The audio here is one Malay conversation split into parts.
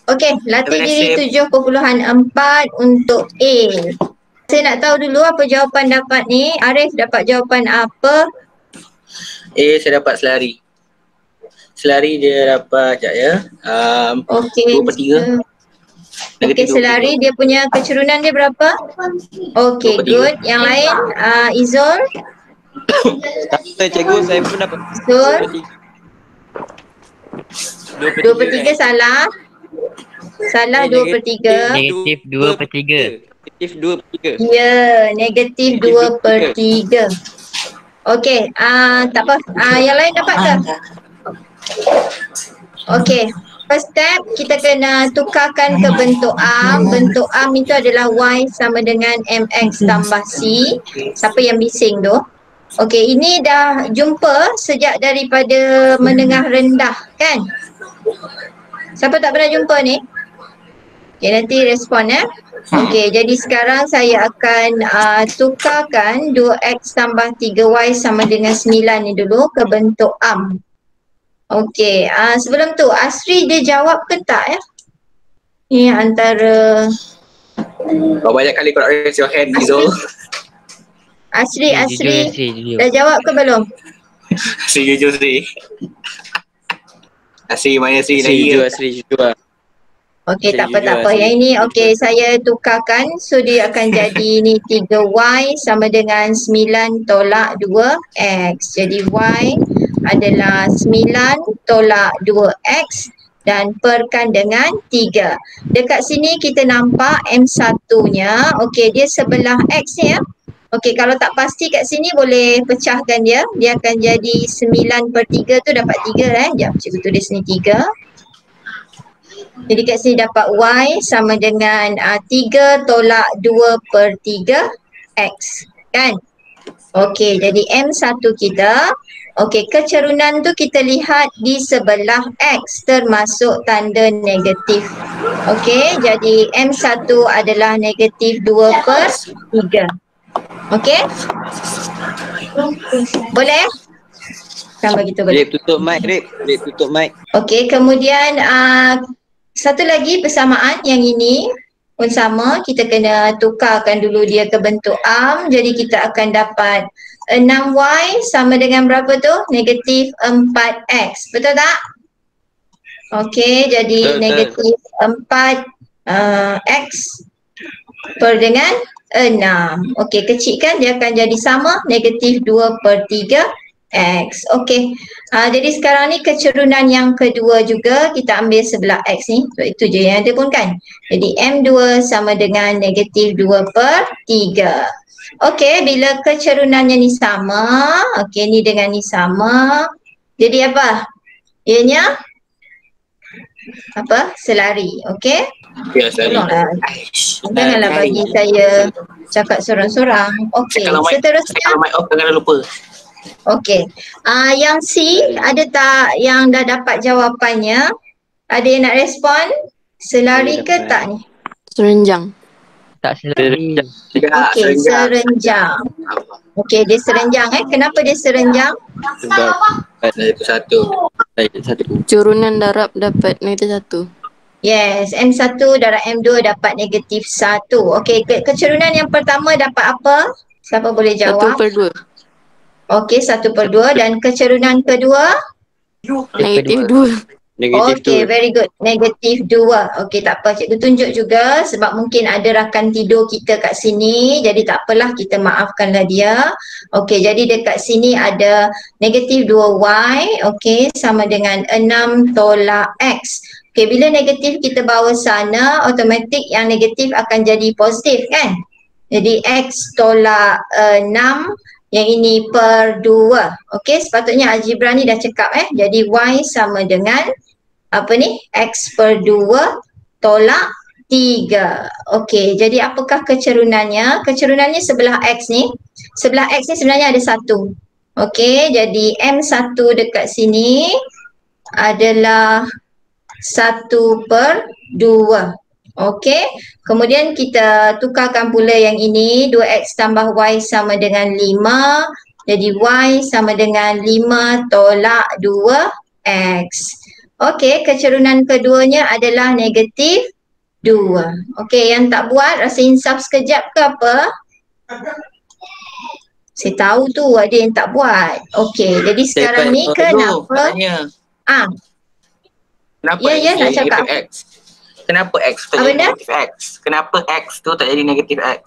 Okey, latih diri 7.4 untuk A. Saya nak tahu dulu apa jawapan dapat ni. Arif dapat jawapan apa? A saya dapat selari. Selari dia dapat, sekejap ya. Okey. 2/3. Okey, selari dia punya kecerunan dia berapa? Okey, 2/3. good. Yang lain, Izul? Cikgu, saya pun dapat Izul? 2/3 2/3. salah. Salah 2/3. Negatif 2/3. Negatif 2/3. Ya, negatif 2/3. Okey, tak apa. Yang lain dapat ke? Okey. First step, kita kena tukarkan ke bentuk arm. Bentuk arm itu adalah Y sama dengan MX tambah C. Siapa yang bising tu? Okey, ini dah jumpa sejak daripada menengah rendah kan? Siapa tak pernah jumpa ni? Okey, nanti respon ya. Okey, jadi sekarang saya akan tukarkan 2X tambah 3Y sama dengan 9 ni dulu ke bentuk arm. Okey, sebelum tu Asri dia jawab ke tak ya? Ni antara Kau banyak kali kau nak raise your hand, Izul. Asri Jujur. dah jawab ke belum? Asri jujur Asri. Asri mana Asri lagi? Asri jujur. Okey, Saya tak apa. jujur, Yang saya ini okey, saya tukarkan. So dia akan jadi ni 3Y sama dengan 9 tolak 2X. Jadi Y adalah 9 tolak 2X dan perkan dengan 3. Dekat sini kita nampak M1-nya. Okey, dia sebelah X ni ya. Okey, kalau tak pasti kat sini boleh pecahkan dia. Dia akan jadi 9/3 tu dapat 3 Sekejap, cikgu tulis ni 3. Jadi kat sini dapat Y sama dengan 3 tolak 2/3 X kan? Okey, jadi M1 kita. Okey, kecerunan tu kita lihat di sebelah X termasuk tanda negatif. Okey, jadi M1 adalah negatif 2/3. Okey? Boleh? Sampai gitu boleh. Rip tutup mic, Rip tutup mic. Okey, kemudian satu lagi persamaan yang ini pun sama, kita kena tukarkan dulu dia ke bentuk arm. Jadi kita akan dapat 6Y sama dengan berapa tu? Negatif 4X. Betul tak? Okey, jadi Betul. negatif 4X per dengan 6. Okey, kecilkan dia akan jadi sama negatif 2/3 X. Okey. Jadi sekarang ni kecerunan yang kedua juga kita ambil sebelah X ni. So itu je yang ada pun kan. Jadi M2 sama dengan negatif 2/3. Okey, bila kecerunannya ni sama. Okey, ni dengan ni sama. Jadi apa? Ianya apa? Selari. Okey. Ya, selari. Tolonglah. Janganlah bagi saya cakap sorang-sorang. Okey, seterusnya. Kalau mic off jangan lupa. Okey. Yang C ada tak yang dah dapat jawapannya? Ada yang nak respon? Selari ke tak ni? Serenjang. Tak selari. Okey, serenjang. Okey, dia serenjang Kenapa dia serenjang? Sebab Satu. Curunan darab dapat negatif 1. Yes, M1 darab M2 dapat negatif 1. Okey, kecerunan yang pertama dapat apa? Siapa boleh jawab? 1/2. Okey, 1/2 dan kecerunan kedua? Negatif 2. negatif Okey, very good. Negatif 2. Okey, tak apa. Cikgu tunjuk juga sebab mungkin ada rakan tidur kita kat sini. Jadi tak apalah, kita maafkanlah dia. Okey, jadi dekat sini ada negatif 2Y. Okey, sama dengan 6 tolak X. Okey, bila negatif kita bawa sana, automatik yang negatif akan jadi positif kan? Jadi X tolak 6. Yang ini per 2. Okey, sepatutnya algebra ni dah cekap Jadi Y sama dengan apa ni? X per 2 tolak 3. Okey, jadi apakah kecerunannya? Kecerunannya sebelah X ni. Sebelah X ni sebenarnya ada 1. Okey, jadi M1 dekat sini adalah 1/2. Okey, kemudian kita tukarkan pula yang ini, 2X tambah Y sama dengan 5. Jadi Y sama dengan 5 tolak 2X. Okey, kecerunan keduanya adalah negatif 2. Okey, yang tak buat rasa insaf sekejap ke apa? Saya tahu tu ada yang tak buat. Okey, jadi sekarang ni kenapa? Ah, Kenapa Ya, ya, X nak jadi cakap. negatif X? Kenapa X tak Apa jadi benda? negatif X? Kenapa X tu tak jadi negatif X?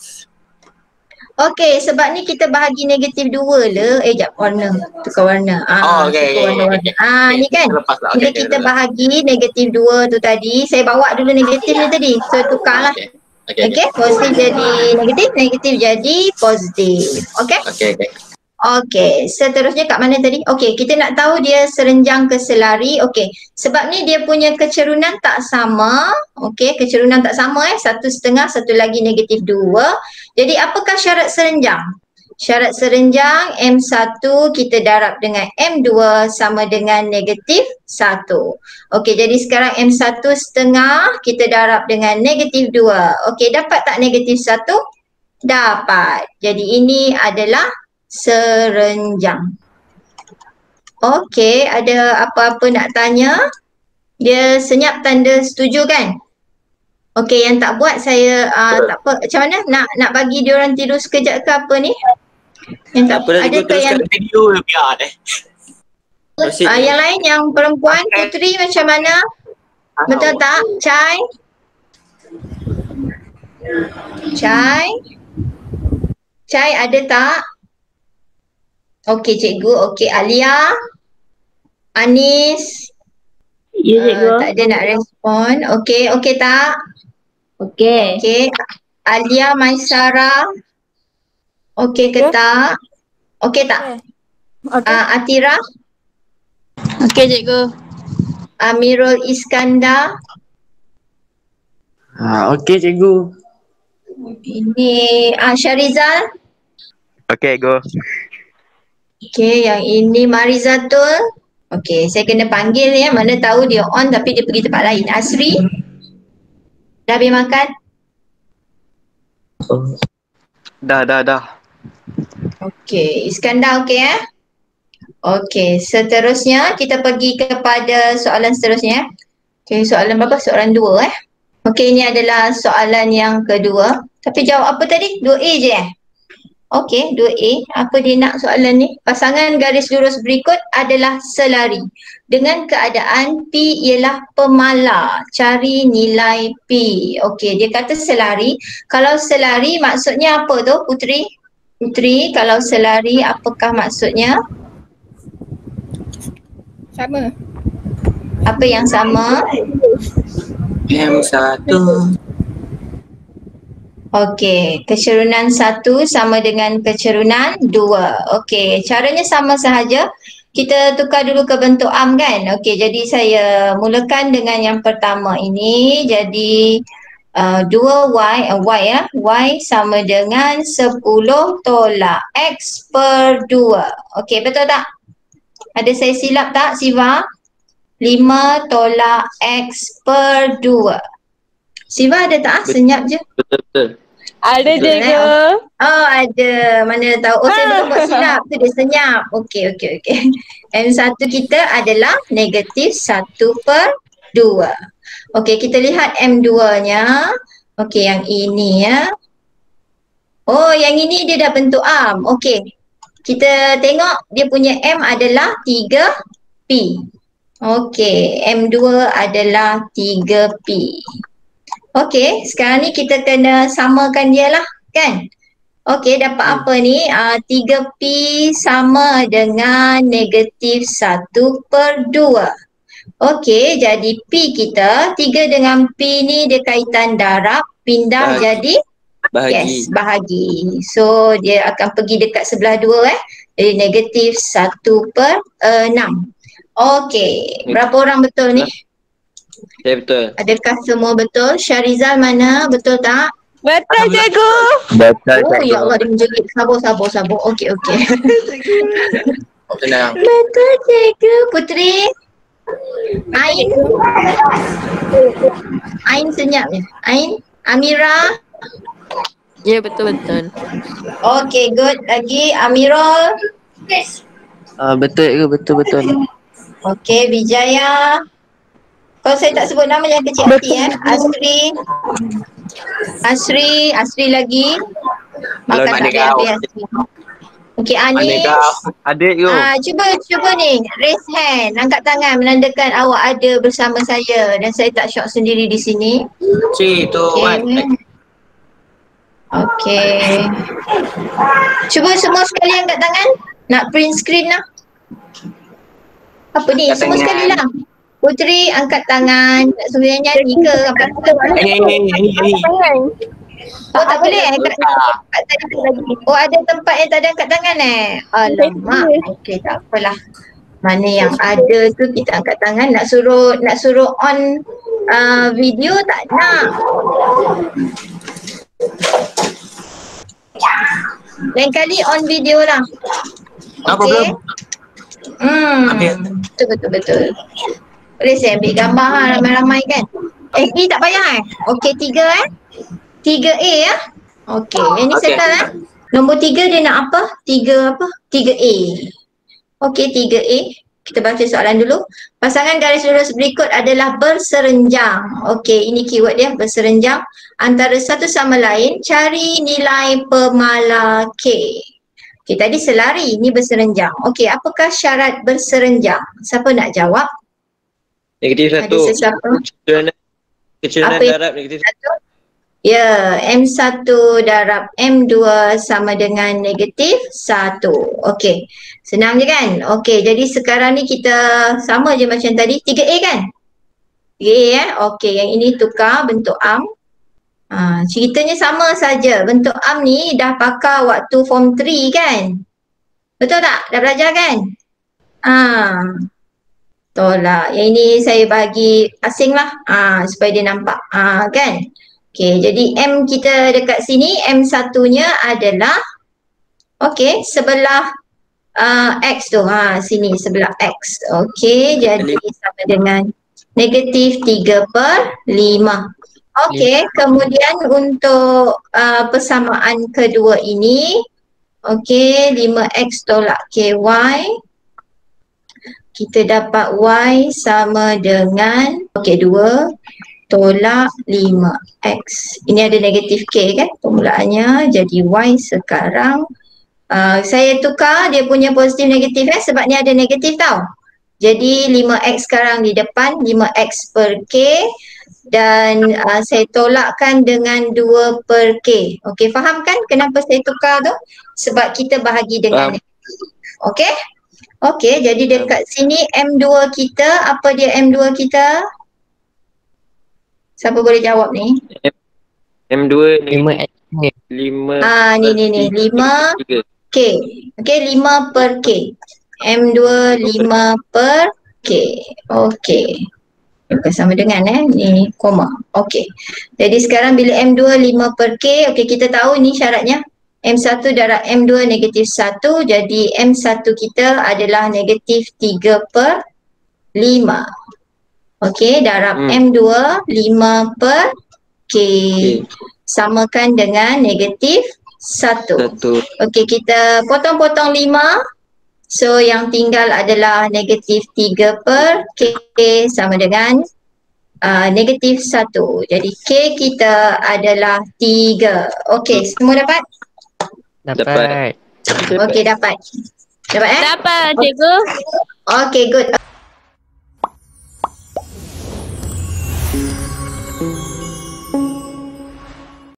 okey, sebab ni kita bahagi negatif 2 le. Jap, warna. Tukar warna. Okey, Tukar warna-warna. Ni kan. Lepas lah. Bila kita bahagi negatif 2 tu tadi, saya bawa dulu negatif ni tadi. So, tukarlah. Okey, positif jadi negatif, negatif jadi positif. Okey? Okey. Okey, seterusnya kat mana tadi? Okey, kita nak tahu dia serenjang ke selari. Okey, sebab ni dia punya kecerunan tak sama. Okey, kecerunan tak sama 1/2, satu lagi negatif 2. Jadi apakah syarat serenjang? Syarat serenjang M1 kita darab dengan M2 sama dengan negatif 1. Okey, jadi sekarang M1/2 kita darab dengan negatif 2. Okey, dapat tak negatif 1? Dapat. Jadi ini adalah serenjang. Okey, ada apa-apa nak tanya? Dia senyap tanda setuju kan? Okey, yang tak buat saya tak apa. Macam mana? Nak bagi dia orang tidur sekejap ke apa ni? Yang tak Apa dah ada cikgu ke yang teruskan video biar deh. Masih yang lain yang perempuan Putri macam mana? Betul tak? Chai? Chai ada tak? Okey cikgu, okey Alia, Anis. Ya cikgu. Tak ada nak respon. Okey tak? Okey. Okey. Alia Maisara. Okey ke tak? Okey tak? Atira, Okey cikgu. Amirul Iskandar. okey cikgu. Ini Syarizal. Okey go. Okey, yang ini Marizatul. Okey, saya kena panggil ya. Mana tahu dia on tapi dia pergi tempat lain. Asri. Dah habis makan? Dah. Okey, Iskandar okey ya? Okey, seterusnya kita pergi kepada soalan seterusnya. Okey, soalan berapa? Soalan 2 Okey, ini adalah soalan yang kedua. Tapi jawab apa tadi? 2A je Okey, 2A. Apa dia nak soalan ni? Pasangan garis lurus berikut adalah selari. Dengan keadaan P ialah pemala. Cari nilai P. Okey, dia kata selari. Kalau selari maksudnya apa tu Putri? Putri, kalau selari apakah maksudnya? Sama. Apa yang sama? M1. Okey, kecerunan 1 sama dengan kecerunan 2. Okey, caranya sama sahaja. Kita tukar dulu ke bentuk am kan? Okey, jadi saya mulakan dengan yang pertama ini. Jadi 2y, y sama dengan 10 tolak x per 2. Okey, betul tak? Ada saya silap tak Siva? 5 tolak x per 2. Siva ada tak? Senyap je. Betul. Ada cikgu. Oh ada. Mana tahu. Oh saya belum buat silap. Tu dia senyap. Okey. M1 kita adalah negatif 1 per 2. Okey kita lihat M2-nya. Okey yang ini ya. Oh yang ini dia dah bentuk arm. Okey. Kita tengok dia punya M adalah 3P. Okey. M2 adalah 3P. Okey, sekarang ni kita kena samakan dia lah kan? Okey, dapat apa ni? 3P sama dengan negatif 1 per 2. Okey, jadi P kita, 3 dengan P ni dia kaitan darab, pindah jadi Bahagi. bahagi. So, dia akan pergi dekat sebelah 2 Jadi negatif 1 per 6. Okey, berapa orang betul ni? Ya betul. Adakah semua betul? Syarizal mana? Betul tak? Betul cikgu. Betul. Oh ya Allah dia menjerit. Sabar. Okey. Tenang. Betul cikgu. Putri. Ain senyap je. Ain. Amira. Ya betul. Okey good. Lagi Amirul. Betul. Okey Wijaya. Kalau saya tak sebut nama yang kecil hati Asri lagi. Makan tak habis. Okey, Anis. Adik you. Cuba ni raise hand, angkat tangan menandakan awak ada bersama saya dan saya tak syok sendiri di sini. 3, 2, 1. Okey. Cuba semua sekali angkat tangan. Nak print screen lah. Apa ni? Angkat Semua tangan. sekali lah. Putri angkat tangan. Tak suruh nyanyi ke apa? Oh tak boleh Oh ada tempat yang tak ada angkat tangan Alamak. Okey tak apalah. Mana yang ada tu kita angkat tangan. Nak suruh on video tak nak. Lain kali on video lah. Apa belum? Betul. Boleh saya ambil gambar ramai-ramai kan? Ni tak payah Okey 3 3A ya. Okey, yang ni settle Nombor 3 dia nak apa? 3A. Okey 3A. Kita baca soalan dulu. Pasangan garis lurus berikut adalah berserenjang. Okey, ini keyword dia berserenjang antara satu sama lain. Cari nilai pemala K. Okey, tadi selari, ni berserenjang. Okey, apakah syarat berserenjang? Siapa nak jawab? Negatif 1. Ada sesiapa? Kecuranan darab negatif 1. Ya, M1 darab M2 sama dengan negatif 1. Okey, senang je kan? Okey, jadi sekarang ni kita sama je macam tadi. 3A kan? 3A Okey, yang ini tukar bentuk am. Ceritanya sama saja. Bentuk am ni dah pakai waktu form 3 kan? Betul tak? Dah belajar kan? Tolak. Yang ini saya bagi asing lah. Supaya dia nampak. Kan? Okey, jadi M kita dekat sini, M1-nya adalah sebelah X tu. Sini sebelah X. Okey, jadi sama dengan negatif 3/5. Okey, kemudian untuk persamaan kedua ini, 5X tolak KY. Kita dapat Y sama dengan 2 tolak 5X. Ini ada negatif K kan permulaannya. Jadi Y sekarang saya tukar dia punya positif negatif sebab ni ada negatif tau. Jadi 5X sekarang di depan 5X per K dan saya tolakkan dengan 2 per K. Okey, faham kan kenapa saya tukar tu? Sebab kita bahagi dengan negatif. Okey? Okey, jadi dekat sini M2 kita, apa dia M2 kita? Siapa boleh jawab ni? M2 ni 5X. 5. Ni 5K. Okey, 5 per K. M2 5 per K. Okey. Bukan sama dengan ni koma. Okey. Jadi sekarang bila M2 5 per K, okey kita tahu ni syaratnya. M1 darab M2 negatif 1. Jadi M1 kita adalah negatif 3/5. Okey, darab M2 5 per K. Samakan dengan negatif 1. Okey, kita potong-potong 5. So yang tinggal adalah negatif 3 per K sama dengan negatif 1. Jadi K kita adalah 3. Okey, semua dapat? Dapat. Okey, dapat. Dapat Dapat, cikgu. Okey, good.